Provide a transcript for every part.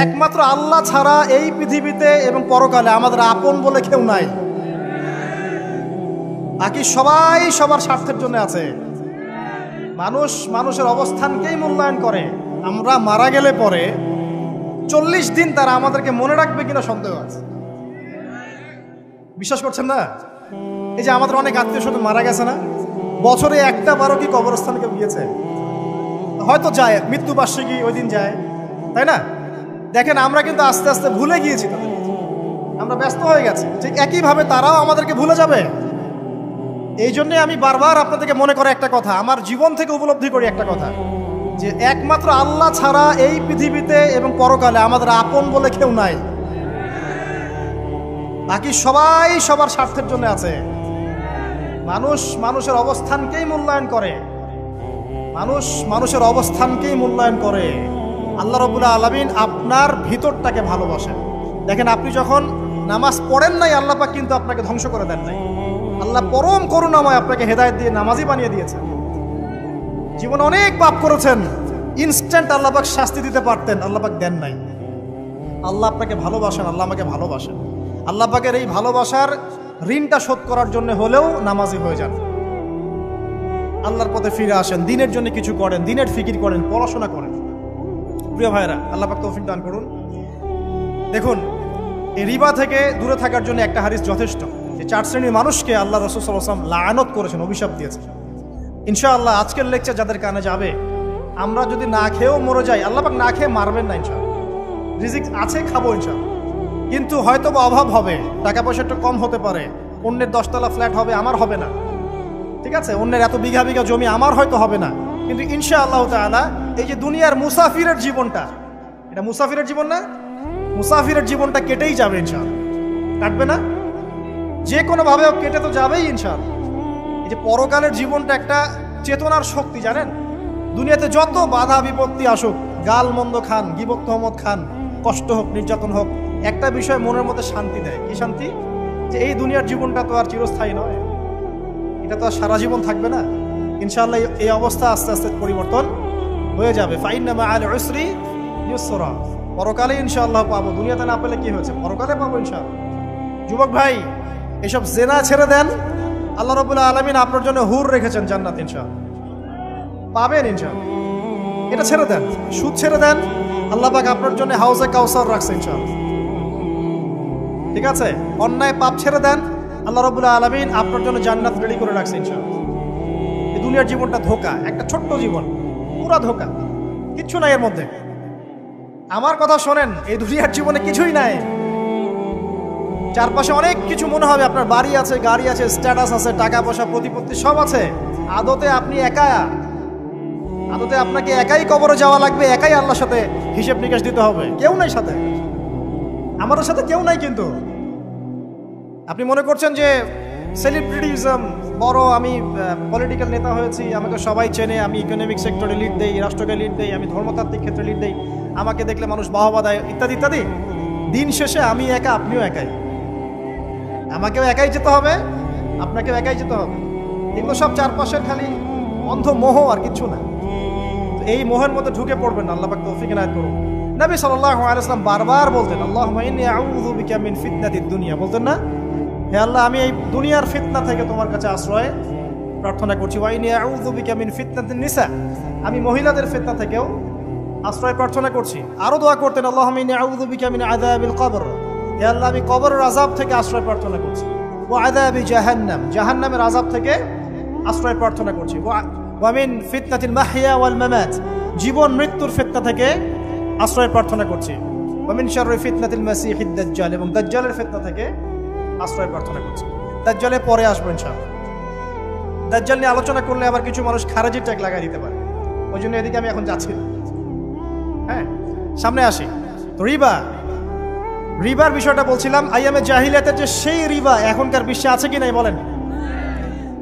একমাত্র আল্লাহ ছাড়া এই পৃথিবীতে এবং পরকালে আমাদের আপন বলে কেউ নাই। বাকি সবাই সবার স্বার্থের জন্য আছে। মানুষ মানুষের অবস্থানকেই মূল্যায়ন করে। আমরা মারা গেলে পরে 40 দিন তারা আমাদেরকে মনে রাখবে কিনা সন্দেহ আছে। বিশ্বাস করছেন না? এই যে আমাদের অনেক আত্মীয় স্বজন মারা গেছে না, বছরে একটা বারো কি কবরস্থানে কেউ গিয়েছে? হয়তো যায়, মৃত্যুবার্ষিকী ওই দিন যায়, তাই না? দেখেন আমরা কিন্তু আস্তে আস্তে ভুলে গিয়েছি তাদের, আমরা ব্যস্ত হয়ে গেছি। ঠিক একইভাবে তারাও আমাদেরকে ভুলে যাবে। এই জন্যে আমি বারবার আপনাদেরকে মনে করে একটা কথা, আমার জীবন থেকে উপলব্ধি করি একটা কথা, যে একমাত্র আল্লাহ ছাড়া এই পৃথিবীতে এবং পরকালে আমাদের আপন বলে কেউ নাই। বাকি সবাই সবার স্বার্থের জন্য আছে। মানুষ মানুষের অবস্থানকেই মূল্যায়ন করে। মানুষ মানুষের অবস্থানকেই মূল্যায়ন করে। আল্লাহ রাব্বুল আলামিন আপনার ভিতরটাকে ভালোবাসেন। দেখেন আপনি যখন নামাজ পড়েন নাই, আল্লাহ পাক কিন্তু আপনাকে ধ্বংস করে দেন নাই। আল্লাহ পরম করুণাময় আপনাকে হেদায়েত দিয়ে নামাজি বানিয়ে দিয়েছেন। জীবনে অনেক পাপ করেছেন, ইনস্ট্যান্ট আল্লাহ পাক শাস্তি দিতে পারতেন, আল্লাহ পাক দেন নাই। আল্লাহ আপনাকে ভালোবাসেন, আল্লাহ আমাকে ভালোবাসেন। আল্লাহ পাকের এই ভালোবাসার ঋণটা শোধ করার জন্য হলেও নামাজি হয়ে যান, আল্লাহর পথে ফিরে আসেন, দিনের জন্য কিছু করেন, দিনের ফিকির করেন, পড়াশোনা করেন। প্রিয় ভাইরা, আল্লাহ পাক তৌফিক দান করুন। দেখুন, এই রিবা থেকে দূরে থাকার জন্য একটা হাদিস যথেষ্ট। যে 4 শ্রেণীর মানুষকে আল্লাহ রাসূল সাল্লাল্লাহু আলাইহি ওয়াসাল্লাম লাআনত করেছেন, অভিশাপ দিয়েছেন। ইনশাআল্লাহ আজকের লেকচার যাদের কানে যাবে, আমরা যদি না খেয়েও মরে যাই, আল্লাহ পাক না খেয়ে মারবেন না ইনশাআল্লাহ। রিজিক আছে, খাবো ইনশাআল্লাহ। কিন্তু হয়তো বা অভাব হবে, টাকা পয়সা একটু কম হতে পারে, অন্যের 10 তলা ফ্ল্যাট হবে, আমার হবে না, ঠিক আছে? অন্যের এত বিঘা বিঘা জমি আমার হয়তো হবে না। কিন্তু ইনশাআল্লাহ তাআলা এই যে দুনিয়ার মুসাফিরের জীবনটা, এটা মুসাফিরের জীবন না? মুসাফিরের জীবনটা কেটেই যাবে ইনশাআল্লাহ। কাটবে না? যে কোনোভাবে কেটে তো যাবেই ইনশাআল্লাহ। এই যে পরকালের জীবনটা একটা চেতনার শক্তি, জানেন? দুনিয়াতে যত বাধা বিপত্তি আসুক, গাল মন্দ খান, গীবত তহমত খান, কষ্ট হোক, নির্যাতন হোক, একটা বিষয় মনের মধ্যে শান্তি দেয়। কি শান্তি? যে এই দুনিয়ার জীবনটা তো আর চিরস্থায়ী নয়, এটা তো আর সারা জীবন থাকবে না। ইনশাআল্লাহ এই অবস্থা আস্তে আস্তে পরিবর্তন হয়ে যাবে। ফাইন্না মাআল উসরি ইউসরা, পরকালে ইনশাআল্লাহ পাবো। দুনিয়াতে না পেলে কি হয়েছে, পরকালে পাবো ইনশাআল্লাহ। যুবক ভাই, এসব জেনা ছেড়ে দেন, আল্লাহ রাব্বুল আলামিন আপনার জন্য হুর রেখেছেন জান্নাত, ইনশাআল্লাহ পাবেন ইনশাআল্লাহ। এটা ছেড়ে দেন, সুদ ছেড়ে দেন, আল্লাহ পাক আপনার জন্য হাউজে কাউসার রাখছে ইনশাআল্লাহ, ঠিক আছে? অন্যায় পাপ ছেড়ে দেন, আল্লাহ রাব্বুল আলামিন আপনার জন্য জান্নাত রেডি করে রাখছে ইনশাআল্লাহ। এই দুনিয়ার জীবনটা ধোঁকা, একটা ছোট্ট জীবন, পুরা ধোঁকা, কিচ্ছু নাই এর মধ্যে। আমার কথা শোনেন, এই দুনিয়ার জীবনে কিছুই নাই। চারপাশে অনেক কিছু মনে হবে, আপনার বাড়ি আছে, গাড়ি আছে, স্ট্যাটাস আছে, টাকা পয়সা, প্রতিপত্তি সব আছে। আদতে আপনি একা, আদতে আপনাকে একাই কবরে যাওয়া লাগবে, একাই আল্লাহর সাথে হিসেব নিকাশ দিতে হবে। কেউ নাই সাথে, আমাদের সাথে কেউ নাই। কিন্তু আপনি মনে করছেন যে সেলিব্রিটিজম, বড় আমি পলিটিক্যাল নেতা হয়েছি, আমাকে সবাই চেনে, আমি ইকোনমিক সেক্টরে লিড দেই, রাষ্ট্রকে লিড দেই, আমি ধর্মতাত্ত্বিক ক্ষেত্রে লিড দেই, আমাকে দেখলে মানুষ বাহবা দেয়, ইত্যাদি ইত্যাদি। দিন শেষে আমি একা, আপনিও একাই, আমাকেও একাই যেতে হবে, আপনাকেও একাই যেতে হবে। এগুলো সব চারপাশের খালি অন্ধ মোহ, আর কিছু না। এই মোহের মধ্যে ঢুকে পড়বেন না, আল্লাহ পাক তৌফিক ইনায়াত করুন। নবী সাল্লাল্লাহু আলাইহি ওয়াসাল্লাম বারবার বলতেন, আল্লাহুম্মা ইন্নী আউযু বিকা মিন ফিতনাতিদ দুনিয়া, বলতেন না? হে আল্লাহ, আমি এই দুনিয়ার ফিতনা থেকে তোমার কাছে আশ্রয় প্রার্থনা করছি। ওয়া ইন্নী আউযু বিকা মিন ফিতনাতিন নিসা, আমি মহিলাদের ফিতনা থেকেও আশ্রয় প্রার্থনা করছি। আরো দোয়া করতেন, আল্লাহুম্মা ইন্নী আউযু বিকা মিন আযাবিল কবর, হে আল্লাহ, আমি কবরের আযাব থেকে আশ্রয় প্রার্থনা করছি। ওয়া আযাবি জাহান্নাম, জাহান্নামের আযাব থেকে আশ্রয় প্রার্থনা করছি। ওয়া মিন ফিতনাতিল মাহইয়া ওয়াল মামাত, জীবন মৃত্যুর ফিতনা থেকে আশ্রয় প্রার্থনা করছি। ওয়া মিন শাররি ফিতনাতিল মাসিহিদ দাজ্জাল, এবং দাজ্জালের ফিতনা থেকে আশ্রয় প্রার্থনা করছি। দাজ্জালে পরে আসবো ইনশাআল্লাহ। দাজ্জাল নিয়ে আলোচনা করলে আবার কিছু মানুষ খারাজি ট্যাগ লাগাই দিতে পারে, ওই জন্য এদিকে আমি এখন যাচ্ছি। হ্যাঁ, সামনে আসি। তো রিবার বিষয়টা বলছিলাম। আইয়ামে জাহিলিয়াতের যে সেই রিবা এখনকার বিশ্বে আছে কি নাই বলেন?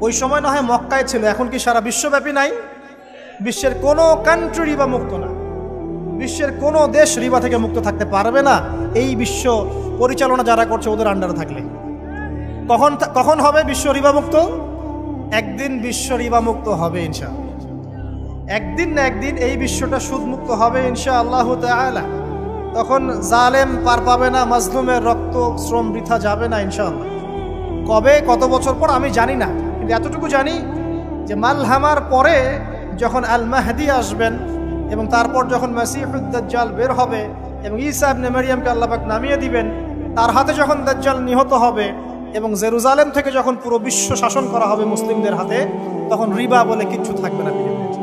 ওই সময় না হয় মক্কায় ছিল, এখন কি সারা বিশ্বব্যাপী নাই? বিশ্বের কোনো কান্ট্রি রিবা মুক্ত না, বিশ্বের কোনো দেশ রিবা থেকে মুক্ত থাকতে পারবে না, এই বিশ্ব পরিচালনা যারা করছে ওদের আন্ডারে থাকলে। কখন হবে বিশ্ব রিবা মুক্ত? একদিন বিশ্ব রিবা মুক্ত হবে ইনশাআল্লাহ। একদিন না একদিন এই বিশ্বটা সুদ মুক্ত হবে ইনশাআল্লাহু তাআলা। তখন জালেম পার পাবে না, মাজলুমের রক্ত শ্রম বৃথা যাবে না ইনশাআল্লাহ। কবে কত বছর পর আমি জানি না, কিন্তু এতটুকু জানি যে মালহামার পরে যখন আল মাহদি আসবেন এবং তারপর যখন মাসিহুদ দাজ্জাল বের হবে এবং ঈসা ইবনে মারইয়ামকে আল্লাহ পাক নামিয়ে দিবেন, তার হাতে যখন দাজ্জাল নিহত হবে এবং জেরুজালেম থেকে যখন পুরো বিশ্ব শাসন করা হবে মুসলিমদের হাতে, তখন রিবা বলে কিচ্ছু থাকবে না পৃথিবীতে।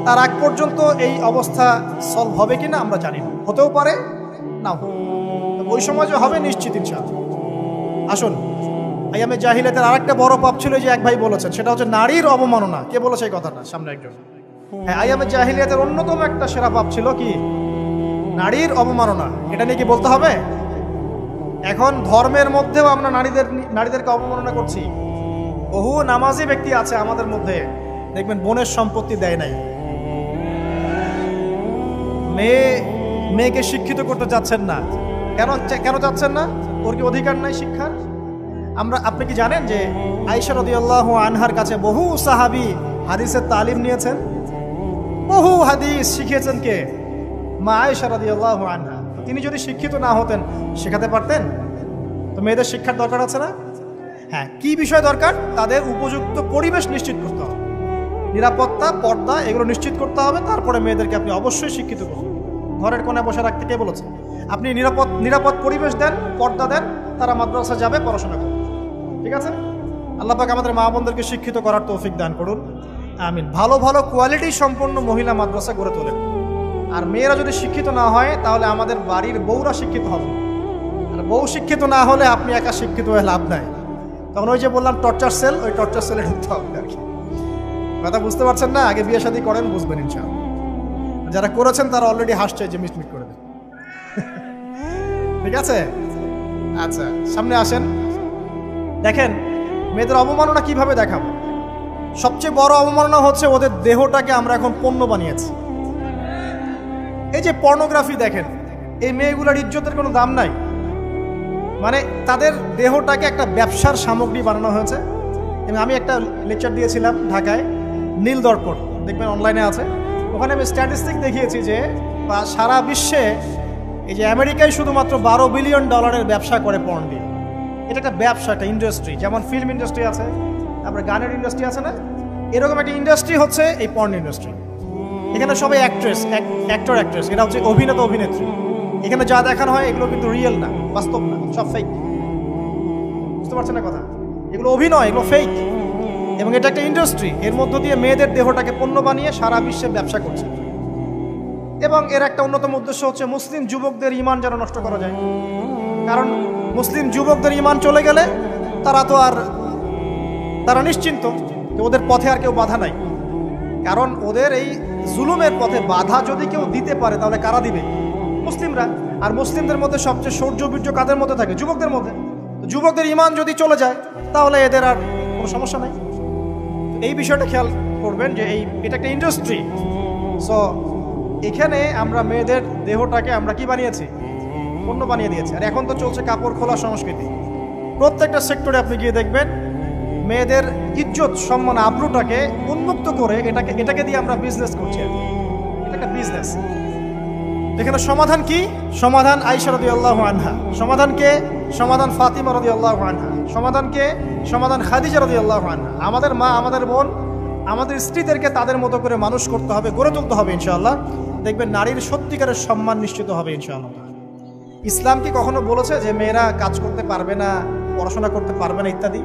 তার আগ পর্যন্ত এই অবস্থা সলভ হবে কিনা আমরা জানি না, হতেও পারে নাও। ওই সময় যে হবে নিশ্চিত ইনশাআল্লাহ। আসুন, আইয়ামে জাহিলিয়াতের আরেকটা বড় পাপ ছিল যে এক ভাই বলেছেন, সেটা হচ্ছে নারীর অবমাননা। কে বলেছে এই কথাটা? সামনে একজন। হ্যাঁ, আইয়ামে জাহিলিয়াতের অন্যতম একটা সেরা পাপ ছিল কি? নারীর অবমাননা। এটা নিয়ে কি বলতে হবে? এখন ধর্মের মধ্যেও আমরা নারীদেরকে অবমাননা করছি। বহু নামাজি ব্যক্তি আছে আমাদের মধ্যে, দেখবেন বোনের সম্পত্তি দেয় নাই। মেয়েকে শিক্ষিত করতে চাচ্ছেন না। কেন চাচ্ছেন না? ওর কি অধিকার নাই শিক্ষার? আপনি কি জানেন যে আয়েশা রাদিয়াল্লাহু আনহার কাছে বহু সাহাবী হাদিসের তালিম নিয়েছেন, বহু হাদিস শিখিয়েছেন কে? মা আয়েশা রাদিয়াল্লাহু আনহা। তিনি যদি শিক্ষিত না হতেন শেখাতে পারতেন? তো মেয়েদের শিক্ষার দরকার আছে না? হ্যাঁ, কি বিষয় দরকার? তাদের উপযুক্ত পরিবেশ নিশ্চিত করতে হবে, নিরাপত্তা, পর্দা এগুলো নিশ্চিত করতে হবে। তারপরে মেয়েদেরকে আপনি অবশ্যই শিক্ষিত করুন। ঘরের কোণে বসে রাখতে কে বলেছে? আপনি নিরাপদ পরিবেশ দেন, পর্দা দেন, তারা মাদ্রাসা যাবে, পড়াশোনা করবে। ঠিক আছে? আল্লাহ পাক আমাদের মা বোনদেরকে শিক্ষিত করার তৌফিক দান করুন, আমিন। ভালো ভালো কোয়ালিটি সম্পন্ন মহিলা মাদ্রাসা গড়ে তোলেন। আর মেয়েরা যদি শিক্ষিত না হয় তাহলে আমাদের বাড়ির বউরা শিক্ষিত হবে। আর বউ শিক্ষিত না হলে আপনি একা শিক্ষিত হয়ে লাভ নাই। তখন ওই যে বললাম টর্চার সেল, ওই টর্চার সেলে ঢুকতে হবে আর কি। কথা বুঝতে পারছেন না? আগে বিয়ে শাদী করেন, বুঝবেন ইনশাআল্লাহ। যারা করেছেন তারা অলরেডি হাসছে যে মিটমিট করে দেন। ঠিক আছে? আচ্ছা, সামনে আসেন। দেখেন মেয়েদের অবমাননা কিভাবে দেখাবো। সবচেয়ে বড় অবমাননা হচ্ছে ওদের দেহটাকে আমরা এখন পণ্য বানিয়েছি। এই যে পর্নোগ্রাফি দেখেন, এই মেয়েগুলোর ইজ্জতের কোনো দাম নাই। মানে তাদের দেহটাকে একটা ব্যবসার সামগ্রী বানানো হয়েছে। এবং আমি একটা লেকচার দিয়েছিলাম ঢাকায়, নীল দর্পণ, দেখবেন অনলাইনে আছে। ওখানে আমি স্ট্যাটিস্টিক দেখিয়েছি যে সারা বিশ্বে এই যে আমেরিকায় শুধুমাত্র $12 বিলিয়ন ব্যবসা করে পর্ন দিয়ে। এটা একটা ব্যবসা, একটা ইন্ডাস্ট্রি। যেমন ফিল্ম ইন্ডাস্ট্রি আছে, তারপরে গানের ইন্ডাস্ট্রি আছে না, এরকম একটা ইন্ডাস্ট্রি হচ্ছে এই পর্ন ইন্ডাস্ট্রি। এখানে সবাই অ্যাক্টর, এটা হচ্ছে অভিনেতা, অভিনেত্রী। এখানে যা দেখানো হয় এগুলো কিন্তু রিয়েল না, বাস্তব না, সব ফেক। বুঝতে পারছেন না কথা? এগুলো অভিনয়, এগুলো ফেক। এবং এটা একটা ইন্ডাস্ট্রি, এর মধ্য দিয়ে মেয়েদের দেহটাকে পণ্য বানিয়ে সারা বিশ্বে ব্যবসা করছে। এবং এর একটা অন্যতম উদ্দেশ্য হচ্ছে মুসলিম যুবকদের ঈমান যেন নষ্ট করা যায়। কারণ মুসলিম যুবকদের ঈমান চলে গেলে তারা নিশ্চিন্ত যে ওদের পথে আর কেউ বাধা নাই। কারণ ওদের এই জুলুমের পথে বাধা যদি কেউ দিতে পারে তাহলে কারা দিবে? মুসলিমরা। আর মুসলিমদের মধ্যে সবচেয়ে শৌর্য বীর্য কাদের মধ্যে থাকে? যুবকদের মধ্যে। যুবকদের ঈমান যদি চলে যায় তাহলে এদের আর কোনো সমস্যা নাই। এই বিষয়টা খেয়াল করবেন যে এটা একটা ইন্ডাস্ট্রি। সো এখানে আমরা মেয়েদের দেহটাকে আমরা কি বানিয়েছি? পণ্য বানিয়ে দিয়েছি। আর এখন তো চলছে কাপড় খোলা সংস্কৃতি। প্রত্যেকটা সেক্টরে আপনি গিয়ে দেখবেন মেয়েদের ইজ্জত, সম্মান, আব্রুটাকে উন্মুক্ত করে এটাকে দিয়ে আমরা বিজনেস করছি। এটা একটা বিজনেস। এখানে সমাধান কি? সমাধান আয়েশা রাদিয়াল্লাহু আনহা। সমাধানকে সমাধান ফাতিমা রাদিয়াল্লাহু আনহা। সমাধানকে সমাধান খাদিজা রাদিয়াল্লাহু আনহা। আমাদের মা, আমাদের বোন, আমাদের স্ত্রীদেরকে তাদের মতো করে মানুষ করতে হবে, গড়ে তুলতে হবে ইনশাআল্লাহ। দেখবেন নারীর সত্যিকারের সম্মান নিশ্চিত হবে ইনশাআল্লাহ। ইসলাম কি কখনো বলেছে যে মেয়েরা কাজ করতে পারবে না, পড়াশোনা করতে পারবে না ইত্যাদি?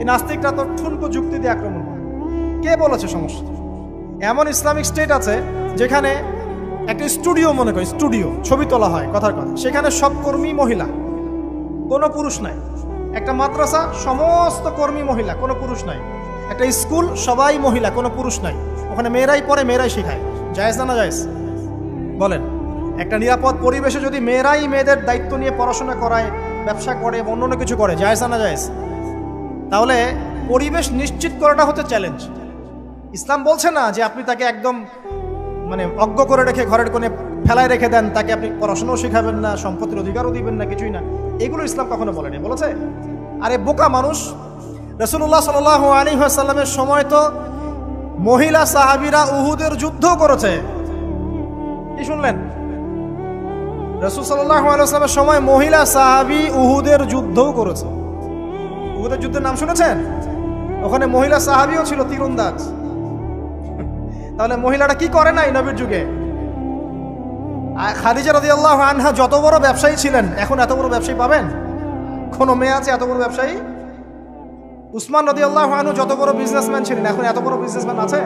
এই নাস্তিকরা তো ঠুনকো যুক্তি দিয়ে আক্রমণ করে। কে বলেছে সমস্যা? এমন ইসলামিক স্টেট আছে যেখানে একটা স্টুডিও, মনে করি স্টুডিও, ছবি তোলা হয়, কথার কথা, সেখানে সব কর্মী মহিলা, কোনো পুরুষ নাই। একটা মাদ্রাসা, সমস্ত কর্মী মহিলা, কোনো পুরুষ নাই। একটা স্কুল, সবাই মহিলা, কোনো পুরুষ নাই। ওখানে মেয়েরাই পড়ে, মেয়েরাই শেখায়। জায়েজ না জায়েজ বলেন? একটা নিরাপদ পরিবেশে যদি মেয়েরাই মেয়েদের দায়িত্ব নিয়ে পড়াশোনা করায়, ব্যবসা করে, অন্য কিছু করে, জায়েজ না জায়েজ? তাহলে পরিবেশ নিশ্চিত করাটা হচ্ছে চ্যালেঞ্জ। ইসলাম বলছে না যে আপনি তাকে একদম অজ্ঞ করে রেখে ঘরের কোণে ফেলায় রেখে দেন, তাকে আপনি পড়াশোনাও শেখাবেন না, সম্পত্তির অধিকারও দিবেন না, কিছুই না। এগুলো ইসলাম কখনো বলেনি। বলেছে? আরে বোকা মানুষ! রাসূলুল্লাহ সাল্লাল্লাহু আলাইহি ওয়াসাল্লামের সময় তো মহিলা সাহাবীরা উহুদের যুদ্ধ করেছে। কি শুনলেন? রাসূল সাল্লাল্লাহু আলাইহি ওয়াসাল্লামের সময় মহিলা সাহাবী উহুদের যুদ্ধও করেছে। উহুদের যুদ্ধের নাম শুনেছেন? ওখানে মহিলা সাহাবীও ছিল তীরন্দাজ। তাহলে মহিলাটা কি করে নাই নবীর যুগে? খাদিজা রাদিয়াল্লাহু আনহা যত বড় ব্যবসায়ী ছিলেন, এখন এত বড় ব্যবসায়ী পাবেন? কোন মেয়ে আছে এত বড় ব্যবসায়ী? উসমান রাদিয়াল্লাহু আনহু যত বড় বিজনেসম্যান ছিলেন, এখন এত বড় বিজনেসম্যান আছে?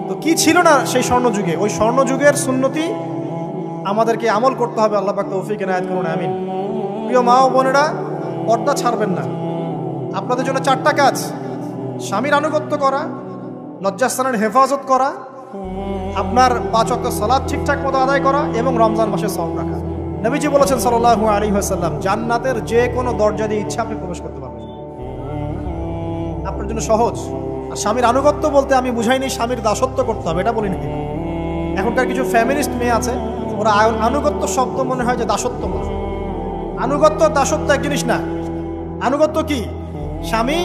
তো কি ছিল না সেই স্বর্ণযুগে? ওই স্বর্ণযুগের সুন্নতি আমাদেরকে আমল করতে হবে। আল্লাহ পাক তৌফিক এনায়েত করুন, আমিন। প্রিয় মা ও বোনেরা, পর্দা ছাড়বেন না। আপনাদের জন্য 4টা কাজ: স্বামীর আনুগত্য করা, লজ্জাস্থানের হেফাজত করা, আপনার 5 ওয়াক্ত সালাত ঠিকঠাক মতো আদায় করা এবং রমজান মাসে সওম রাখা। নবীজি বলেছেন সাল্লাল্লাহু আলাইহি ওয়াসাল্লাম, জান্নাতের যে কোনো দরজা দিয়ে ইচ্ছা আপনি প্রবেশ করতে পারবেন। আপনার জন্য সহজ। আর স্বামীর আনুগত্য বলতে আমি বুঝাইনি স্বামীর দাসত্ব করতে হবে, এটা বলিনি। এখনকার কিছু ফ্যামিলিস্ট মেয়ে আছে, ওরা আনুগত্য শব্দ মনে হয় যে দাসত্ব বলে। আনুগত্য দাসত্ব এক জিনিস না। আনুগত্য কি? স্বামী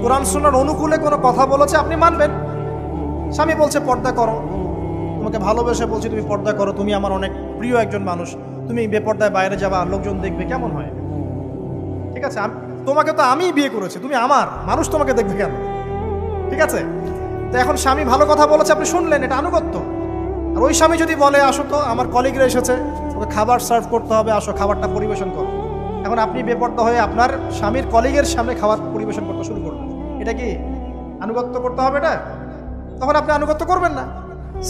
কোরআন সুন্নাহর অনুকূলে কোনো কথা বলেছে, আপনি মানবেন। স্বামী বলছে পর্দা করো, তোমাকে ভালোবেসে বলছি তুমি পর্দা করো, তুমি আমার অনেক প্রিয় একজন মানুষ, তুমি বেপর্দায় বাইরে যাবা, লোকজন দেখবে, কেমন হয়? ঠিক আছে, তোমাকে তো আমি বিয়ে করেছি, তুমি আমার, মানুষ তোমাকে দেখবে কেন? ঠিক আছে, তো এখন স্বামী ভালো কথা বলেছে, আপনি শুনলেন, এটা আনুগত্য। আর ওই স্বামী যদি বলে আসো তো আমার কলিগরা এসেছে, ওকে খাবার সার্ভ করতে হবে, আসো খাবারটা পরিবেশন করো, এখন আপনি বেপর্দা হয়ে আপনার স্বামীর কলিগের সামনে খাবার পরিবেশন করতে শুরু করবেন, এটা কি আনুগত্য করতে হবে? এটা তখন আপনি আনুগত্য করবেন না।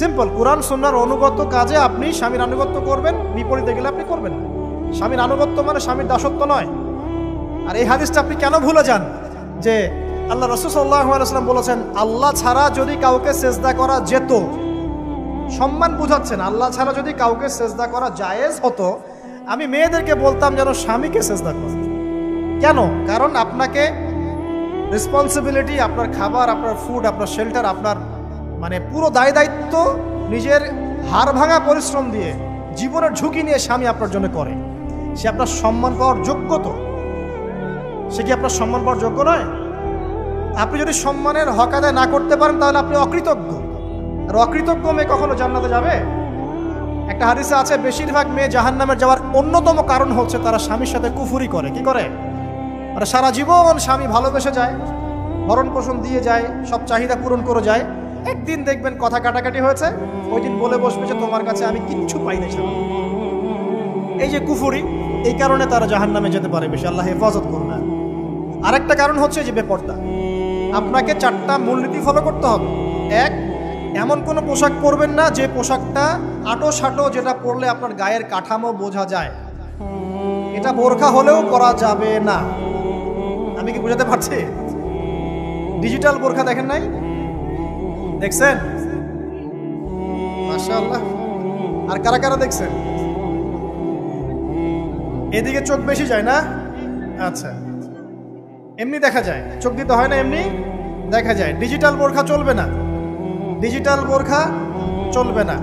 সিম্পল, কোরআন সুন্নাহর অনুগত কাজে আপনি স্বামীর আনুগত্য করবেন, বিপরীতে গেলে আপনি করবেন না। স্বামীর আনুগত্য মানে স্বামীর দাসত্ব নয়। আর এই হাদিসটা আপনি কেন ভুলে যান যে আল্লাহ রাসূল সাল্লাল্লাহু আলাইহি ওয়াসাল্লাম বলেছেন, আল্লাহ ছাড়া যদি কাউকে সেজদা করা যেত, সম্মান বুঝাচ্ছেন, আল্লাহ ছাড়া যদি কাউকে সেজদা করা জায়েজ হতো, আমি মেয়েদেরকে বলতাম যেন স্বামীকে সেজদা করে। কেন? কারণ আপনাকে রেসপন্সিবিলিটি, আপনার খাবার, আপনার ফুড, আপনার শেল্টার, আপনার মানে পুরো দায় দায়িত্ব নিজের হাড় ভাঙা পরিশ্রম দিয়ে, জীবনের ঝুঁকি নিয়ে স্বামী আপনার জন্য করে। সে আপনার সম্মান পাওয়ার যোগ্য তো? সে কি আপনার সম্মান পাওয়ার যোগ্য নয়? আপনি যদি সম্মানের হক আদায় না করতে পারেন তাহলে আপনি অকৃতজ্ঞ। আর অকৃতজ্ঞ মেয়ে কখনো জান্নাতে যাবে? একটা হাদিসে আছে, বেশিরভাগ মেয়ে জাহান্নামের যাওয়ার অন্যতম কারণ হচ্ছে তারা স্বামীর সাথে কুফরি করে। কি করে? মানে সারা জীবন স্বামী ভালোবেসে যায়, ভরণ পোষণ দিয়ে যায়, সব চাহিদা পূরণ করে যায়, একদিন দেখবেন কথা কাটাকাটি হয়েছে, ওই দিন বলে বসবে যে তোমার কাছে আমি কিচ্ছু পাই না। এই যে কুফরি, এই কারণে তারা জাহান্নামে যেতে পারে বেশি। আল্লাহ হেফাজত করুন। আরেকটা কারণ হচ্ছে যে বেপর্দা। আপনাকে 4টা মূলনীতি ফলো করতে হবে। 1, এমন কোনো পোশাক পরবেন না যে পোশাকটা আটো সাটো, যেটা পরলে আপনার গায়ের কাঠামো বোঝা যায়। এটা বোরখা হলেও পরা যাবে না। আমি কি বুঝাতে পারছি? ডিজিটাল বোরখা দেখেন নাই? দেখছেন? মাশাআল্লাহ। আর কারা কারা দেখছেন? এদিকে চোখ বেশি যায় না? আচ্ছা, এমনি দেখা যায়, চোখ দিতে হয় না, এমনি দেখা যায়। ডিজিটাল বোরখা চলবে না, ডিজিটাল বোরখা চলবে না।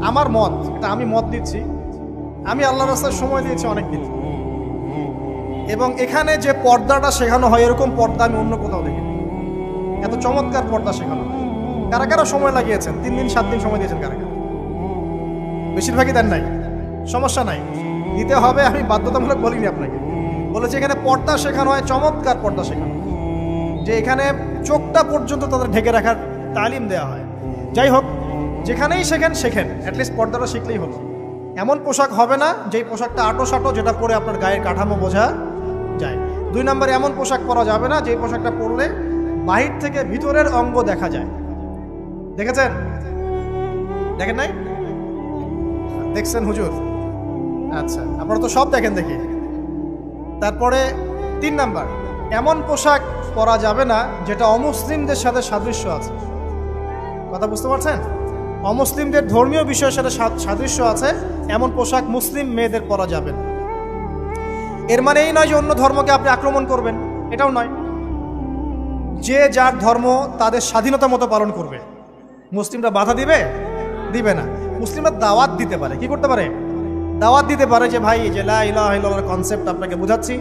আমার মত, এটা আমি মত দিচ্ছি, আমি আল্লাহর রাস্তায় সময় দিয়েছি অনেকদিন, এবং এখানে যে পর্দাটা শেখানো হয় এরকম পর্দা আমি অন্য কোথাও দেখিনি। এত চমৎকার পর্দা শেখানো হয়। কারা কারা সময় লাগিয়েছেন? 3 দিন 7 দিন সময় দিয়েছেন কারা কারা? বেশিরভাগই দেন নাই, সমস্যা নাই, দিতে হবে। আমি বাধ্যতামূলক বলিনি আপনাকে, বলেছি এখানে পর্দা শেখানো হয়, চমৎকার পর্দা শেখানো হয়, যে এখানে চোখটা পর্যন্ত তাদের ঢেকে রাখার তালিম দেওয়া হয়। যাই হোক, যেখানেই শেখেন, অ্যাটলিস্ট পর্দাটা শিখলেই হলো। এমন পোশাক হবে না যেই পোশাকটা আটো সাটো, যেটা পরে আপনার গায়ের কাঠামো বোঝা যায়। 2 নম্বরে এমন পোশাক পরা যাবে না যেই পোশাকটা পরলে বাহির থেকে ভিতরের অঙ্গ দেখা যায়। দেখেছেন? দেখেন নাই? দেখছেন হুজুর? আচ্ছা, আপনারা তো সব দেখেন দেখি। তারপরে 3 নাম্বার, এমন পোশাক পরা যাবে না যেটা অমুসলিমদের সাথে সাদৃশ্য আছে। কথা বুঝতে পারছেন? অমুসলিমদের ধর্মীয় বিষয়ের সাথে সাদৃশ্য আছে এমন পোশাক মুসলিম মেয়েদের পরা যাবে না। এর মানে এই নয় যে অন্য ধর্মকে আপনি আক্রমণ করবেন, এটাও নয়। যে যার ধর্ম তাদের স্বাধীনতা মতো পালন করবে। মুসলিমরা বাধা দিবে? দিবে না। মুসলিমরা দাওয়াত দিতে পারে। কি করতে পারে? দাওয়াত দিতে পারে যে ভাই, যে লা ইলাহা ইল্লাল্লাহর কনসেপ্ট আপনাকে বুঝাচ্ছি,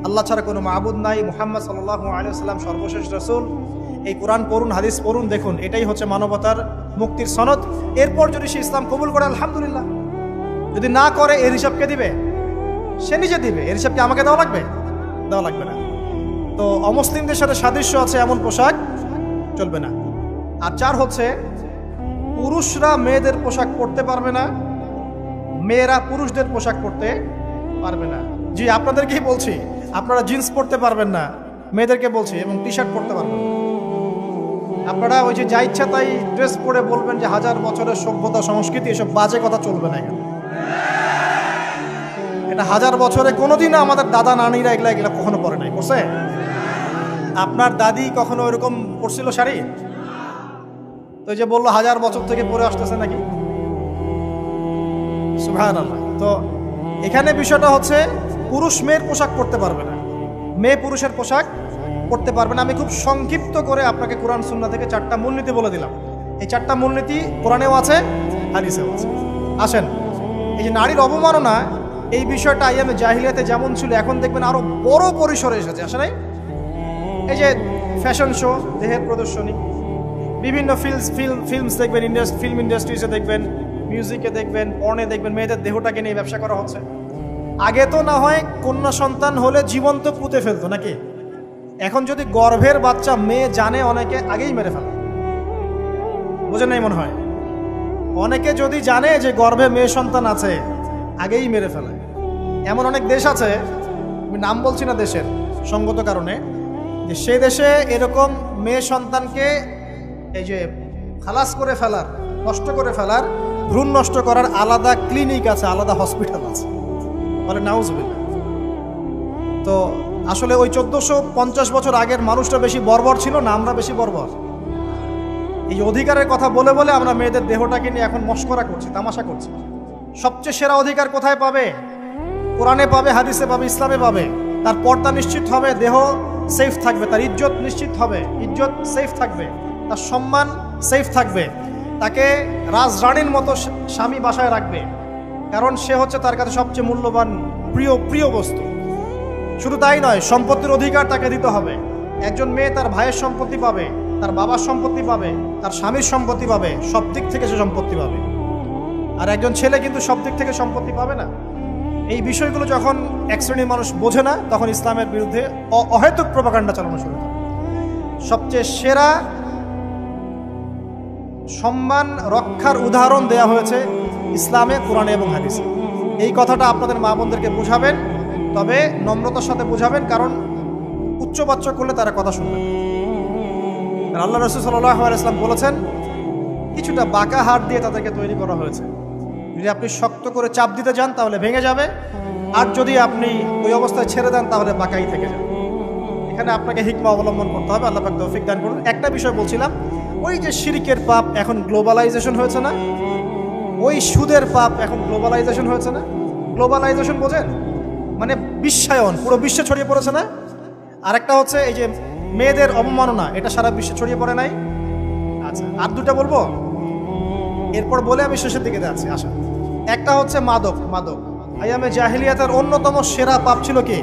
আল্লাহ ছাড়া কোনো মাবুদ নাই, মুহাম্মদ সাল্লাল্লাহু আলাইহি ওয়াসাল্লাম সর্বশেষ রাসূল, এই কোরআন পড়ুন, হাদিস পড়ুন, দেখুন এটাই হচ্ছে মানবতার মুক্তির সনদ। এরপর যদি সে ইসলাম কবুল করে আলহামদুলিল্লাহ, যদি না করে এর হিসাব কে দিবে? সে নিজে দিবে। এর হিসাব কি আমাকে দেওয়া লাগবে? দেওয়া লাগবে না। তো অমুসলিমদের সাথে সাদৃশ্য আছে এমন পোশাক চলবে না। আর 4 হচ্ছে পুরুষরা মেয়েদের পোশাক পরতে পারবে না, মেয়েরা পুরুষদের পোশাক পরতে পারবে না। জি, আপনাদেরকেই বলছি, আপনারা জিন্স পরতে পারবেন না, মেয়েদেরকে বলছি, এবং টি শার্ট পরতে পারবেন না। আপনারা ওই যে যা ইচ্ছা তাই ড্রেস পরে বলবেন যে 1000 বছরের সভ্যতা সংস্কৃতি, এসব বাজে কথা চলবে না এখানে। এটা 1000 বছরে কোনোদিনও আমাদের দাদা নানিরা এগুলা কখনো পরে নাই। পড়ছে? আপনার দাদি কখনো ওইরকম পরছিল শাড়ি? তো যে বললো 1000 বছর থেকে পরে আসতেছে নাকি? সুবহানাল্লাহ। তো এখানে বিষয়টা হচ্ছে পুরুষ মেয়ের পোশাক পরতে পারবে না, মেয়ে পুরুষের পোশাক পরতে পারবে না। আমি খুব সংক্ষিপ্ত করে আপনাকে কোরআন সুন্নাহ থেকে 4টা মূলনীতি বলে দিলাম। এই 4টা মূলনীতি কোরআনেও আছে, হাদিসেও আছে। আসেন, এই যে নারীর অবমাননা, এই বিষয়টা আইয়ামে জাহিলিয়াতে যেমন ছিল, এখন দেখবেন আরো বড় পরিসরে এসেছে। আসে নাই? এই যে ফ্যাশন শো, দেহের প্রদর্শনী, বিভিন্ন ফিল্মস দেখবেন, ফিল্ম ইন্ডাস্ট্রিজে দেখবেন, মিউজিকে দেখবেন, পর্নে দেখবেন, মেয়েদের দেহটাকে নিয়ে ব্যবসা করা হচ্ছে। আগে তো না হয় কন্যা সন্তান হলে জীবন্ত পুঁতে ফেলতো নাকি? এখন যদি গর্ভের বাচ্চা মেয়ে জানে, অনেকে আগেই মেরে ফেলে। বুঝেন নাই মনে হয়? অনেকে যদি জানে যে গর্ভে মেয়ে সন্তান আছে, আগেই মেরে ফেলে। এমন অনেক দেশ আছে, আমি নাম বলছি না দেশের সঙ্গত কারণে, যে সেই দেশে এরকম মেয়ে সন্তানকে এই যে খালাস করে ফেলার, নষ্ট করে ফেলার, ভ্রূণ নষ্ট করার আলাদা ক্লিনিক আছে, আলাদা হসপিটাল আছে। বলে নাউজুবিল্লাহ। তো আসলে ওই 1450 বছর আগের মানুষটা বেশি বর্বর ছিল না, আমরা বেশি বর্বর? এই অধিকারের কথা বলে বলে আমরা মেয়েদের দেহটাকে নিয়ে এখন মস্করা করছি, তামাশা করছি। সবচেয়ে সেরা অধিকার কোথায় পাবে? কোরআনে পাবে, হাদিসে পাবে, ইসলামে পাবে। তার পর্দা নিশ্চিত হবে, দেহ সেফ থাকবে, তার ইজ্জত নিশ্চিত হবে, ইজ্জত সেফ থাকবে, তার সম্মান সেফ থাকবে, তাকে রাজরানীর মতো স্বামী বাসায় রাখবে, কারণ সে হচ্ছে তার কাছে সবচেয়ে মূল্যবান প্রিয় বস্তু। শুধু তাই নয়, সম্পত্তির অধিকার তাকে দিতে হবে। একজন মেয়ে তার ভাইয়ের সম্পত্তি পাবে, তার বাবার সম্পত্তি পাবে, তার স্বামীর সম্পত্তি পাবে, সব দিক থেকে সে সম্পত্তি পাবে। আর একজন ছেলে কিন্তু সব দিক থেকে সম্পত্তি পাবে না। এই বিষয়গুলো যখন এক শ্রেণীর মানুষ বোঝে না, তখন ইসলামের বিরুদ্ধে অহেতুক প্রপাগান্ডা চালানো শুরু করে। সবচেয়ে সেরা সম্মান রক্ষার উদাহরণ দেয়া হয়েছে ইসলামে, কোরআনে এবং হাদিসে। এই কথাটা আপনাদের মা বোনদেরকে বুঝাবেন, তবে নম্রতার সাথে বুঝাবেন, কারণ উচ্চবাচ্য করলে তারা কথা শুনবে। আল্লাহ রাসূল সাল্লাল্লাহু আলাইহি ওয়াসাল্লাম বলেছেন, কিছুটা বাঁকা হাত দিয়ে তাদেরকে তৈরি করা হয়েছে। যদি আপনি শক্ত করে চাপ দিতে যান তাহলে ভেঙে যাবে, আর যদি আপনি ওই অবস্থায় ছেড়ে দেন তাহলে বাঁকাই থেকে যাবে। এখানে আপনাকে হিকমা অবলম্বন করতে হবে। আল্লাহ পাক তৌফিক দান করুন। একটা বিষয় বলছিলাম, ওই যে শিরকের পাপ এখন গ্লোবালাইজেশন হয়েছে না, ওই সুদের পাপ এখন গ্লোবালাইজেশন হয়েছে না। গ্লোবালাইজেশন বোঝেন? মানে বিশ্বায়ন, পুরো বিশ্বে ছড়িয়ে পড়েছে না। আর একটা হচ্ছে এই যে মেয়েদের অবমাননা, এটা সারা বিশ্বে ছড়িয়ে পড়ে নাই? আচ্ছা, আর দুটা বলবো, এরপর বলে আমি শেষের দিকে যাচ্ছি। আচ্ছা, একটা হচ্ছে মাদক। আইয়ামে জাহিলিয়াতের অন্যতম সেরা পাপ ছিল কি?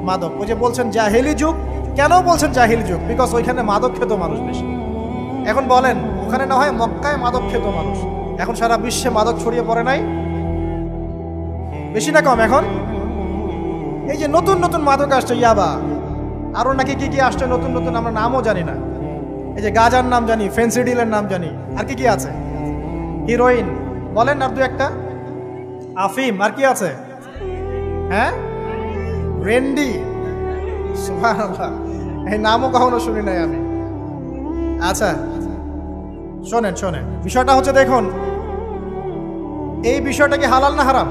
মাদক। ওই যে বলছেন জাহিলি যুগ, কেন বলছেন জাহিলি যুগ? বিকজ ওইখানে মাদক খেত মানুষ বেশি। এখন বলেন, ওখানে না হয় মক্কায় মাদক খেত মানুষ, এখন সারা বিশ্বে মাদক ছড়িয়ে পড়ে নাই? বেশি না কম? এখন এই যে নতুন নতুন মাদক আসছে, ইয়াবা, আরো নাকি কি কি আসছে নতুন নতুন, আমরা নামও জানি না। এই যে গাজার নাম জানি, ফেন্সিডিলের নাম জানি, আর কি কি আছে? হিরোইন বলেন, আর দু একটা, আফিম, আর কি আছে? হ্যাঁ, রেন্ডি। সুবহানাল্লাহ, এই নামও কখনো শুনি নাই আমি। আচ্ছা শোনেন, বিষয়টা হচ্ছে, দেখুন এই বিষয়টা কি হালাল না হারাম?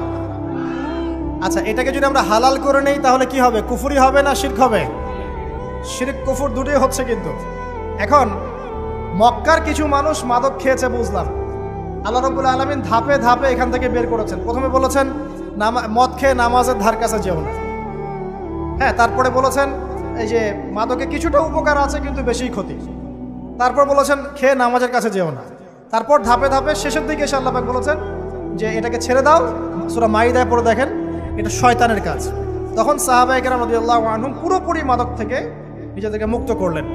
আচ্ছা, এটাকে যদি আমরা হালাল করে নেই তাহলে কি হবে? কুফরি হবে না শিরক হবে? শিরক কুফর দুটোই হচ্ছে। কিন্তু এখন মক্কার কিছু মানুষ মাদক খেয়েছে বুঝলাম, আল্লাহ রাব্বুল আলামিন ধাপে ধাপে এখান থেকে বের করেছেন। প্রথমে বলেছেন মদ খেয়ে নামাজের ধার কাছে যেও না। হ্যাঁ, তারপরে বলেছেন এই যে মাদকে কিছুটা উপকার আছে কিন্তু বেশি ক্ষতি। তারপর বলেছেন খেয়ে নামাজের কাছে যেও না। তারপর ধাপে ধাপে শেষের দিকে এসে আল্লাহ পাক বলেছেন যে এটাকে ছেড়ে দাও। সূরা মাইদায় পড়ে দেখেন, এটা শয়তানের কাজ। তখন সাহাবায়ে কেরাম রাদিয়াল্লাহু আনহুম পুরোপুরি মাদক থেকে নিজেদেরকে মুক্ত করলেন।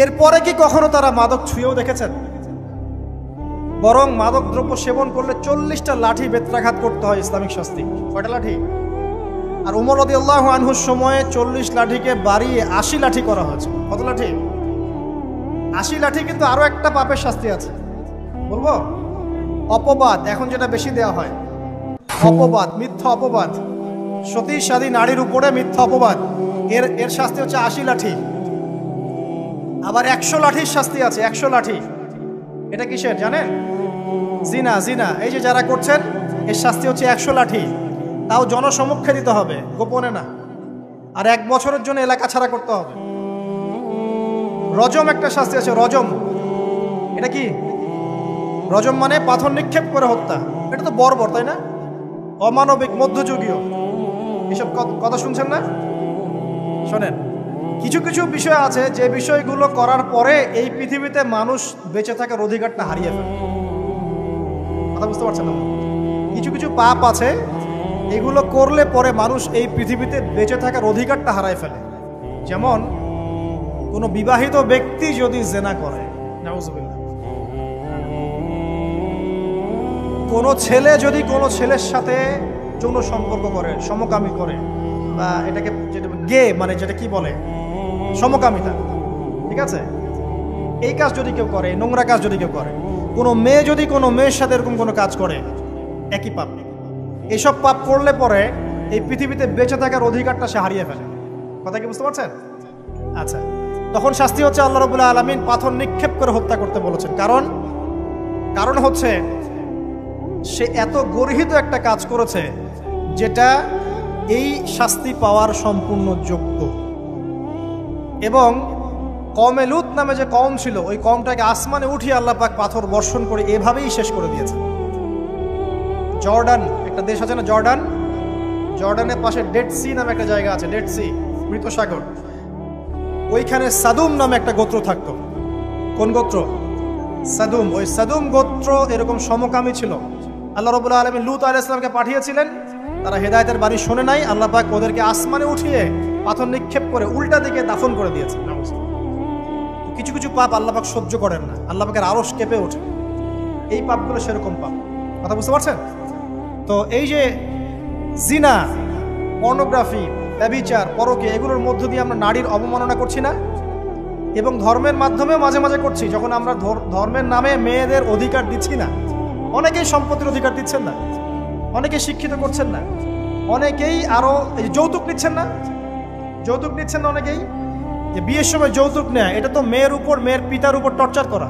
এরপরে কি কখনো তারা মাদক ছুঁয়েও দেখেছেন? বরং মাদকদ্রব্য সেবন করলে 40টা লাঠি বেত্রাঘাত করতে হয় ইসলামিক শাস্তি। কয়টা লাঠি? আর উমর রাদিয়াল্লাহু আনহুর সময়ে 40 লাঠিকে বাড়িয়ে 80 লাঠি করা হয়েছে। কত লাঠি? 80 লাঠি। কিন্তু আরো একটা পাপের শাস্তি আছে, বলবো? অপবাদ। এখন যেটা বেশি দেওয়া হয়, অপবাদ, মিথ্যা অপবাদ, সতী সাদী নারীর উপরে মিথ্যা অপবাদ, এর শাস্তি হচ্ছে 80 লাঠি। আবার 100 লাঠির শাস্তি আছে, 100 লাঠি। এটা কিসের জানেন? জিনা। জিনা এই যে যারা করছেন, এর শাস্তি হচ্ছে 100 লাঠি। তাও জনসমক্ষে দিতে হবে, গোপনে না। আর 1 বছরের জন্য এলাকা ছাড়া করতে হবে। রজম একটা শাস্তি আছে, রজম। এটা কি? রজম মানে পাথর নিক্ষেপ করে হত্যা। এটা তো বর্বর, তাই না? অমানবিক, মধ্যযুগীয়। এসব কথা শুনছেন না? শোনেন, কিছু কিছু বিষয় আছে যে বিষয়গুলো করার পরে এই পৃথিবীতে মানুষ বেঁচে থাকার অধিকারটা হারিয়ে ফেলে। কথা বুঝতে পারছেন না? কিছু কিছু পাপ আছে, এগুলো করলে পরে মানুষ এই পৃথিবীতে বেঁচে থাকার অধিকারটা হারায় ফেলে। যেমন কোনো বিবাহিত ব্যক্তি যদি জেনা করে, নাউজুবিল্লাহ, কোনো ছেলে যদি কোনো ছেলের সাথে যৌন সম্পর্ক করে, সমকামী করে, বা এটাকে যেটা গে মানে যেটা কি বলে, সমকামিতা, ঠিক আছে? এই কাজ যদি কেউ করে, নোংরা কাজ যদি কেউ করে, কোনো মেয়ে যদি কোনো মেয়ের সাথে এরকম কোনো কাজ করে, একই পাপ। এসব পাপ করলে পরে এই পৃথিবীতে বেঁচে থাকার অধিকারটা সে হারিয়ে ফেলে। কথা কি বুঝতে পারছেন? আচ্ছা, তখন শাস্তি হচ্ছে আল্লাহ রাব্বুল আলামিন পাথর নিক্ষেপ করে হত্যা করতে বলেছেন। কারণ হচ্ছে সে এত গর্হিত একটা কাজ করেছে যেটা এই শাস্তি পাওয়ার সম্পূর্ণ যোগ্য। এবং কওমে লূত নামে যে কওম ছিল, ওই কওমটাকে আসমানে উঠিয়ে আল্লাহ পাক পাথর বর্ষণ করে এভাবেই শেষ করে দিয়েছে। জর্ডান একটা দেশ আছে না, জর্ডান? জর্ডানের পাশে ডেড সি নামে একটা জায়গা আছে, ডেড সি, মৃত সাগর। ওইখানে সাদুম নামে একটা গোত্র থাকতো। কোন গোত্র? সাদুম। ওই সাদুম গোত্র এরকম সমকামী ছিল। আল্লাহ রাব্বুল আলামিন লূত আলাইহিস সালামকে পাঠিয়েছিলেন, তারা হেদায়েতের বাণী শোনে নাই। আল্লাহ পাক ওদেরকে আসমানে উঠিয়ে পাথর নিক্ষেপ করে উল্টা দিকে দাফন করে দিয়েছে। কিছু কিছু পাপ আল্লাহ পাক সহ্য করেন না, আল্লাহ পাকের আরশ কেঁপে ওঠে। এই পাপগুলো সেরকম পাপ। কথা বুঝতে পারছেন? তো এই যে জিনা, পর্নোগ্রাফি, ব্যভিচার, পরকে, এগুলোর মধ্য দিয়ে আমরা নারীর অবমাননা করছি না? এবং ধর্মের মাধ্যমেও মাঝে মাঝে করছি, যখন আমরা ধর্মের নামে মেয়েদের অধিকার দিচ্ছি না। অনেকেই সম্পত্তির অধিকার দিচ্ছেন না, অনেকে শিক্ষিত করছেন না, অনেকেই আরো যৌতুক নিচ্ছেন না, যৌতুক নিচ্ছেন না অনেকেই। যে বিয়ের সময় যৌতুক নেয়, এটা তো মেয়ের উপর, মেয়ের পিতার উপর টর্চার করা,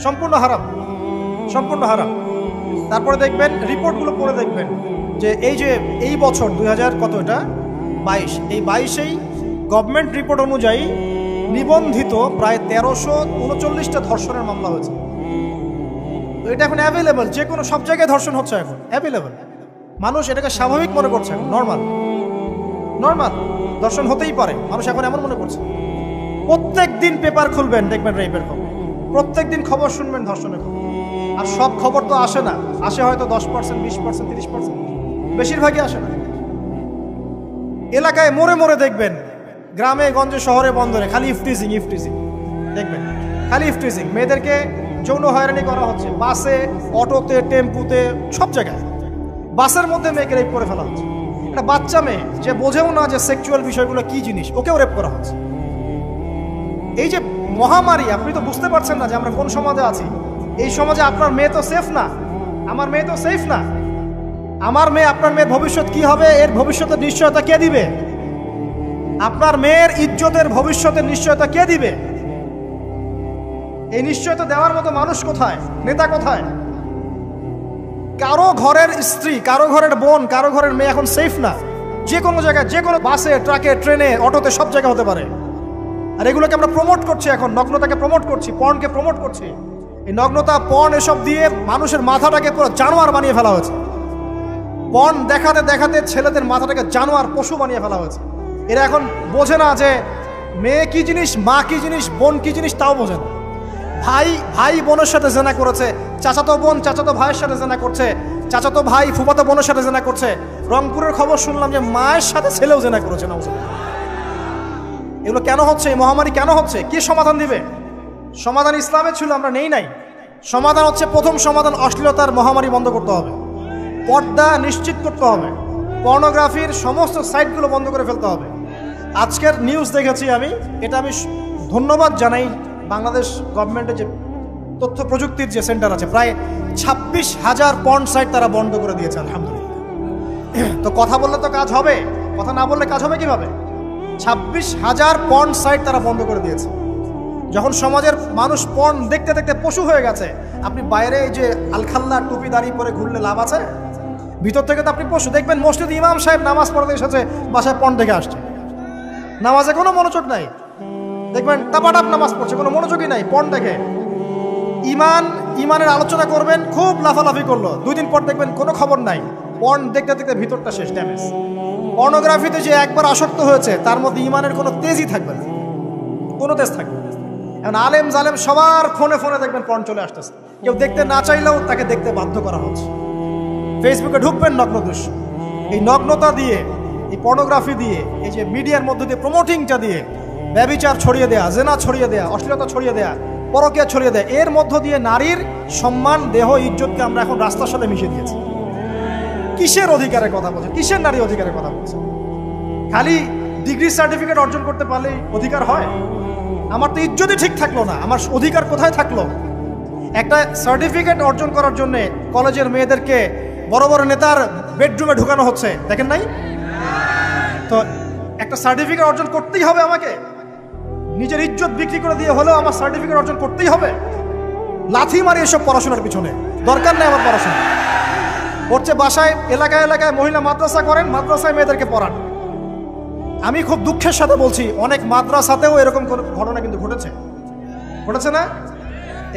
সম্পূর্ণ হারাম, সম্পূর্ণ হারাম। তারপরে দেখবেন, রিপোর্টগুলো পড়ে দেখবেন যে এই বছর 2022, এই 22-এই গভর্নমেন্ট রিপোর্ট অনুযায়ী নিবন্ধিত প্রায় 1339টা ধর্ষণের মামলা হয়েছে। এটা এখন অ্যাভেলেবল, যে কোনো সব জায়গায় ধর্ষণ হচ্ছে, এখন অ্যাভেলেবল। মানুষ এটাকে স্বাভাবিক মনে করছে, নর্মাল ধর্ষণ হতেই পারে, মানুষ এখন এমন মনে করছে। প্রত্যেক দিন পেপার খুলবেন, দেখবেন রেপের খবর, প্রত্যেক দিন খবর শুনবেন ধর্ষণের খবর। আর সব খবর তো আসে না, আসে হয়তো 10%, 20%, 30%, বেশিরভাগই আসে না। এলাকায় মোড়ে মোড়ে দেখবেন, গ্রামে গঞ্জে শহরে বন্দরে খালি ইফটিজিং দেখবেন, খালি ইফটিজিং। মেয়েদেরকে যৌন হয়রানি করা হচ্ছে, বাসে, অটোতে, টেম্পুতে, সব জায়গায়। বাসের মধ্যে মেয়েকে রেপ করে ফেলা হচ্ছে। একটা বাচ্চা মেয়ে যে বোঝেও না যে সেক্সুয়াল বিষয়গুলো কি জিনিস, ওকেও রেপ করা হচ্ছে। এই যে মহামারী, আপনি তো বুঝতে পারছেন না যে আমরা কোন সমাজে আছি। এই সমাজে আপনার মেয়ে তো সেফ না, আমার মেয়ে তো সেফ না। আমার মেয়ে, আপনার মেয়ের ভবিষ্যৎ কি হবে, এর ভবিষ্যতের নিশ্চয়তা কে দিবে? আপনার মেয়ের ইজ্জতের ভবিষ্যতের নিশ্চয়তা কে দিবে? এই নিশ্চয়তা দেওয়ার মতো মানুষ কোথায়, নেতা কোথায়? কারো ঘরের স্ত্রী, কারো ঘরের বোন, কারো ঘরের মেয়ে এখন সেফ না। যে কোনো জায়গায়, যে কোনো বাসে, ট্রাকে, ট্রেনে, অটোতে, সব জায়গায় হতে পারে। আর এগুলোকে আমরা প্রমোট করছি, এখন নগ্নতাকে প্রমোট করছি, পর্নকে প্রমোট করছি। এই নগ্নতা, পর্ন, এসব দিয়ে মানুষের মাথাটাকে পুরো জানোয়ার বানিয়ে ফেলা হয়েছে। পর্ন দেখাতে দেখাতে ছেলেদের মাথাটাকে জানোয়ার, পশু বানিয়ে ফেলা হয়েছে। এরা এখন বোঝে না যে মেয়ে কি জিনিস, মা কি জিনিস, বোন কি জিনিস, তাও বোঝে না। ভাই বোনের সাথে জেনা করেছে, চাচাতো বোন চাচাতো ভাইয়ের সাথে জেনা করছে, চাচাতো ভাই ফুফাতো বোনের সাথে জেনা করছে। রংপুরের খবর শুনলাম যে মায়ের সাথে ছেলেও জেনা করেছে। না, এগুলো কেন হচ্ছে? এই মহামারী কেন হচ্ছে? কি সমাধান দিবে? সমাধান ইসলামে ছিল, আমরা নেই নাই। সমাধান হচ্ছে, প্রথম সমাধান অশ্লীলতার মহামারী বন্ধ করতে হবে, পর্দা নিশ্চিত করতে হবে, পর্নোগ্রাফির সমস্ত সাইটগুলো বন্ধ করে ফেলতে হবে। আজকের নিউজ দেখেছি আমি, এটা আমি ধন্যবাদ জানাই বাংলাদেশ গভর্নমেন্টের যে তথ্য প্রযুক্তির যে সেন্টার আছে, প্রায় 26,000 পর্ন সাইট তারা বন্ধ করে দিয়েছে, আলহামদুলিল্লাহ। তো কথা বললে তো কাজ হবে, কথা না বললে কাজ হবে কিভাবে? 26,000 পর্ন সাইট তারা বন্ধ করে দিয়েছে। যখন সমাজের মানুষ পর্ন দেখতে দেখতে পশু হয়ে গেছে, আপনি বাইরে এই যে আলখাল্লা টুপি দাঁড়িয়ে পরে ঘুরলে লাভ আছে? ভিতর থেকে তো আপনি পশু। দেখবেন মসজিদ ইমাম সাহেব নামাজ পড়তে এসেছে, বাসায় পর্ন দেখে আসছে, নামাজে কোনো মনোযোগ নাই। দেখবেন টাপাটাপ নামাজ পড়ছে, কোনো মনোযোগই নাই, পর্ন দেখে। ইমানের আলোচনা করবেন, খুব লাফালাফি করলো, 2 দিন পর দেখবেন কোনো খবর নাই, পর্ন দেখতে দেখতে ভিতরটা শেষ, ড্যামেজ। পর্নোগ্রাফিতে যে একবার আসক্ত হয়েছে, তার মধ্যে ইমানের কোনো তেজই থাকবে না, কোনো তেজ থাকবে না। এখন আলেম জালেম সবার ফোনে ফোনে দেখবেন পর্ন চলে আসতেছে, কেউ দেখতে না চাইলেও তাকে দেখতে বাধ্য করা হচ্ছে। ফেসবুকে ঢুকবেন, নগ্ন দৃশ্য। এই নগ্নতা দিয়ে, এই পর্নোগ্রাফি দিয়ে, এই যে মিডিয়ার মধ্যে দিয়ে প্রমোটিংটা দিয়ে ব্যভিচার ছড়িয়ে দেয়া, জেনা ছড়িয়ে দেয়া, অশ্লীলতা ছড়িয়ে দেয়া, পরকীয়া ছড়িয়ে দেয়, এর মধ্য দিয়ে নারীর সম্মান, দেহ, ইজ্জতকে আমরা এখন রাস্তার সাথে মিশিয়ে দিয়েছি। কিসের অধিকারের কথা বলছে? কিসের নারী অধিকারের কথা বলছে? খালি ডিগ্রি সার্টিফিকেট অর্জন করতে পারলেই অধিকার হয়? আমার তো ইজ্জতই ঠিক থাকলো না, আমার অধিকার কোথায় থাকলো? একটা সার্টিফিকেট অর্জন করার জন্য কলেজের মেয়েদেরকে বড় বড় নেতার বেডরুমে ঢুকানো হচ্ছে, দেখেন নাই? তো একটা সার্টিফিকেট অর্জন করতেই হবে আমাকে, নিজের ইজ্জত বিক্রি করে দিয়ে হলেও আমার সার্টিফিকেট অর্জন করতেই হবে। লাথি মারি এসব পড়াশোনার পিছনে, দরকার নেই আমার পড়াশোনা। পড়ছে বাসায়, এলাকায় এলাকায় মহিলা মাদ্রাসা করেন, মাদ্রাসায় মেয়েদেরকে পড়ান। আমি খুব দুঃখের সাথে বলছি, অনেক মাদ্রাসাতেও এরকম ঘটনা কিন্তু ঘটেছে না?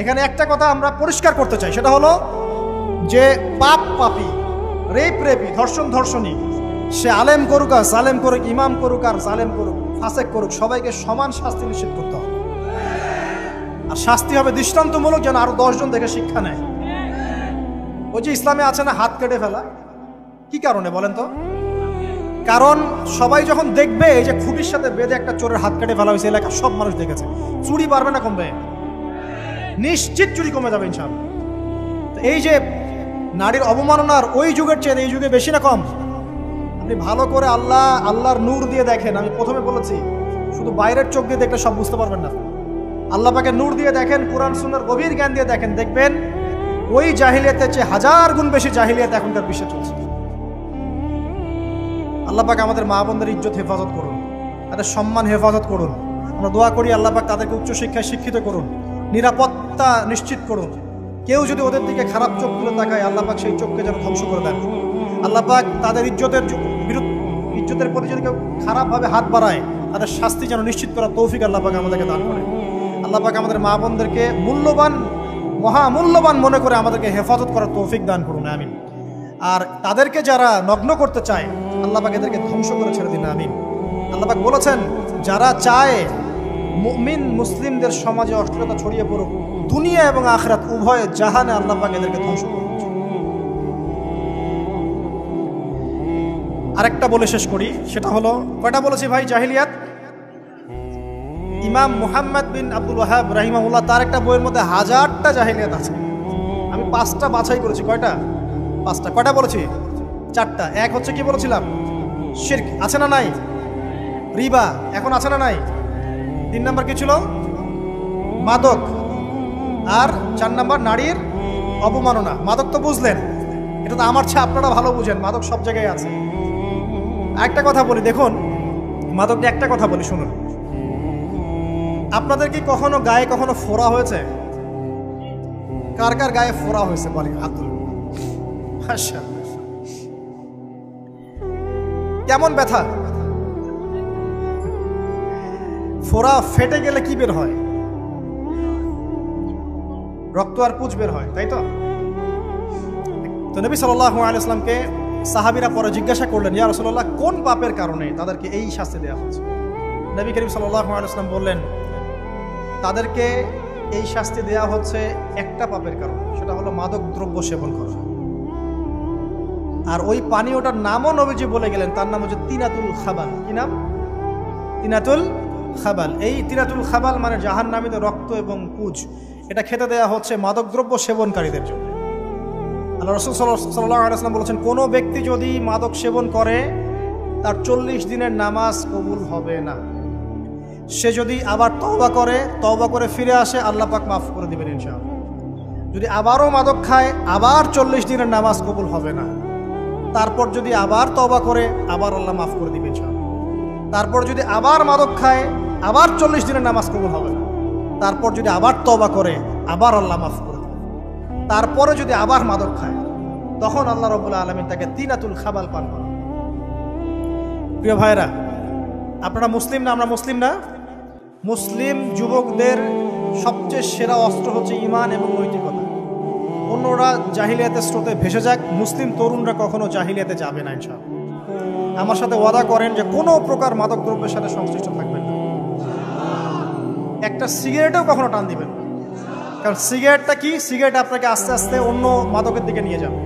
এখানে একটা কথা আমরা পরিষ্কার করতে চাই, সেটা হলো যে পাপী, রেপি, ধর্ষণী, সে আলেম করুক আর জালেম করুক, ইমাম করুক আর জালেম করুক, ফাসেক করুক, সবাইকে সমান শাস্তি নিশ্চিত করতে হবে। আর শাস্তি হবে দৃষ্টান্তমূলক, যেন আরো 10 জন দেখে শিক্ষা নেয়। ওই যে ইসলামে আছে না হাত কেটে ফেলা, কি কারণে বলেন তো? কারণ সবাই যখন দেখবে এই যে খুঁটির সাথে বেঁধে একটা চোরের হাত কেটে ফেলা হয়েছে, এলাকার সব মানুষ দেখেছে, চুরি বাড়বে না কমবে? নিশ্চিত চুরি কমে যাবে ইনশাআল্লাহ। তো এই যে নারীর অবমাননার ওই যুগের চেয়ে এই যুগে বেশি না কম? আপনি ভালো করে আল্লাহর নূর দিয়ে দেখেন। আমি প্রথমে বলেছি, শুধু বাইরের চোখ দিয়ে দেখলে সব বুঝতে পারবেন না। আল্লাহ পাকে নূর দিয়ে দেখেন, কোরআন সুন্নাহর গভীর জ্ঞান দিয়ে দেখেন, দেখবেন ওই জাহিলিয়াতের চেয়ে 1000 গুণ বেশি জাহিলিয়াত এখনকার বিশ্বে চলছে। আল্লাহ পাক আমাদের মা বোনদের ইজ্জত হেফাজত করুন, তাদের সম্মান হেফাজত করুন। আমরা দোয়া করি আল্লাহ পাক তাদেরকে উচ্চশিক্ষায় শিক্ষিত করুন, নিরাপত্তা নিশ্চিত করুন। কেউ যদি ওদের দিকে খারাপ চোখ তুলে তাকায়, আল্লাহ পাক সেই চোখকে যেন ধ্বংস করে দেন। আল্লাহ পাক তাদের ইজ্জতের প্রতি যদি কেউ খারাপভাবে হাত বাড়ায়, তাদের শাস্তি যেন নিশ্চিত করার তৌফিক আল্লাহ পাক আমাদেরকে দান করেন। আল্লাহ পাক আমাদের মা বোনদেরকে মহামূল্যবান মনে করে আমাদেরকে হেফাজত করার তৌফিক দান করুন, আমিন। আর তাদেরকে যারা নগ্ন করতে চায়, আল্লাহ পাক এদেরকে ধ্বংস করে ছেড়ে দিন, আমিন। আল্লাহ পাক বলেছেন, যারা চায় মুমিন মুসলিমদের সমাজে অশ্লীলতা ছড়িয়ে পড়ুক, দুনিয়া এবং আখিরাত উভয় জাহানে আল্লাহ পাক এদেরকে ধ্বংস করুন। আরেকটা বলে শেষ করি, সেটা হলো, কয়টা বলেছি ভাই জাহিলিয়াত? ইমাম মুহাম্মদ বিন আব্দুল ওয়াহাব রাহিমাহুল্লাহ, তার একটা বইয়ের মধ্যে 1000টা জাহিলিয়াত আছে। আমি 5টা বাছাই করেছি। কয়টা? 5টা। কয়টা বলেছি? 4টা। এক হচ্ছে কি বলেছিলাম? শিরক, আছে না নাই? রিবা এখন আছে না নাই? 3 নাম্বার কি ছিল? মাদক। আর 4 নাম্বার নারীর অবমাননা। মাদক তো বুঝলেন, এটা তো আমার চেয়ে আপনারা ভালো বুঝেন, মাদক সব জায়গায় আছে। একটা কথা বলি, দেখুন মাদক নিয়ে একটা কথা বলি, শুনুন। আপনাদের কি কখনো গায়ে কখনো ফোড়া হয়েছে? কার কার গায়ে ফোড়া হয়েছে বলি? আব্দুল, আচ্ছা, কেমন ব্যথা? ফোড়া ফেটে গেলে কি বের হয়? রক্ত আর পুঁজ বের হয়, তাই তো? তো নবী সাল্লাল্লাহু আলাইহি ওয়াসাল্লামকে সাহাবীরা পরে জিজ্ঞাসা করলেন, ইয়া রাসূলুল্লাহ, কোন পাপের কারণে তাদেরকে এই শাস্তি দেওয়া হচ্ছে? নবী করিম সাল্লাল্লাহু আলাইহি ওয়াসাল্লাম বললেন, তাদেরকে এই শাস্তি দেওয়া হচ্ছে একটা পাপের কারণে, সেটা হলো মাদক দ্রব্য সেবন করা। আর ওই পানীয়টার নামও নবীজি বলে গেলেন, তার নাম হচ্ছে তিনাতুল খাবাল। কি নাম? তিনাতুল খাবাল। এই তিনাতুল খাবাল মানে জাহান্নামীদের রক্ত এবং পুঁজ। এটা খেতে দেয়া হচ্ছে মাদকদ্রব্য সেবনকারীদের জন্য। আল্লাহ রাসূল সাল্লাল্লাহু আলাইহি ওয়াসাল্লাম বলেছেন, কোনো ব্যক্তি যদি মাদক সেবন করে তার 40 দিনের নামাজ কবুল হবে না। সে যদি আবার তওবা করে ফিরে আসে, আল্লাহ পাক মাফ করে দিবেন ইনশাআল্লাহ। যদি আবারও মাদক খায়, আবার 40 দিনের নামাজ কবুল হবে না। তারপর যদি আবার তওবা করে, আবার আল্লাহ মাফ করে দিবেন ইনশাআল্লাহ। তারপর যদি আবার মাদক খায়, আবার 40 দিনের নামাজ কবুল হবে না। তারপর যদি আবার তওবা করে, আবার আল্লাহ মাফ করে দেবেন। তারপরে যদি আবার মাদক খায়, তখন আল্লাহ রাব্বুল আলামিন তাকে তিনাতুল খাবাল পান করান। প্রিয় ভাইরা, আপনারা মুসলিম না? আমরা মুসলিম না? মুসলিম যুবকদের সবচেয়ে সেরা অস্ত্র হচ্ছে ঈমান এবং নৈতিকতা। অন্যরা জাহিলিয়াতের স্রোতে ভেসে যাক, মুসলিম তরুণরা কখনো জাহিলিয়াতে যাবে না ইনশাআল্লাহ। আমার সাথে ওয়াদা করেন যে কোনো প্রকার মাদক দ্রব্যের সাথে সংশ্লিষ্ট থাকবেন না। একটা সিগারেটেও কখনো টান দিবেন না। কারণ সিগারেটটা কি? সিগারেট আপনাকে আস্তে আস্তে অন্য মাদকের দিকে নিয়ে যাবে।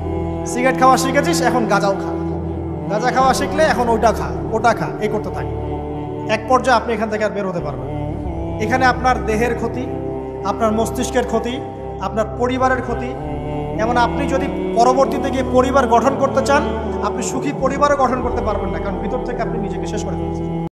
সিগারেট খাওয়া শিখেছিস, এখন গাঁজাও খা। গাঁজা খাওয়া শিখলে এখন ওটা খা, এই করতে থাকে। এক পর্যায়ে আপনি এখান থেকে আর বের হতে পারবেন। এখানে আপনার দেহের ক্ষতি, আপনার মস্তিষ্কের ক্ষতি, আপনার পরিবারের ক্ষতি। এমন আপনি যদি পরবর্তীতে গিয়ে পরিবার গঠন করতে চান, আপনি সুখী পরিবারও গঠন করতে পারবেন না, কারণ ভিতর থেকে আপনি নিজেকে শেষ করে ফেলছেন।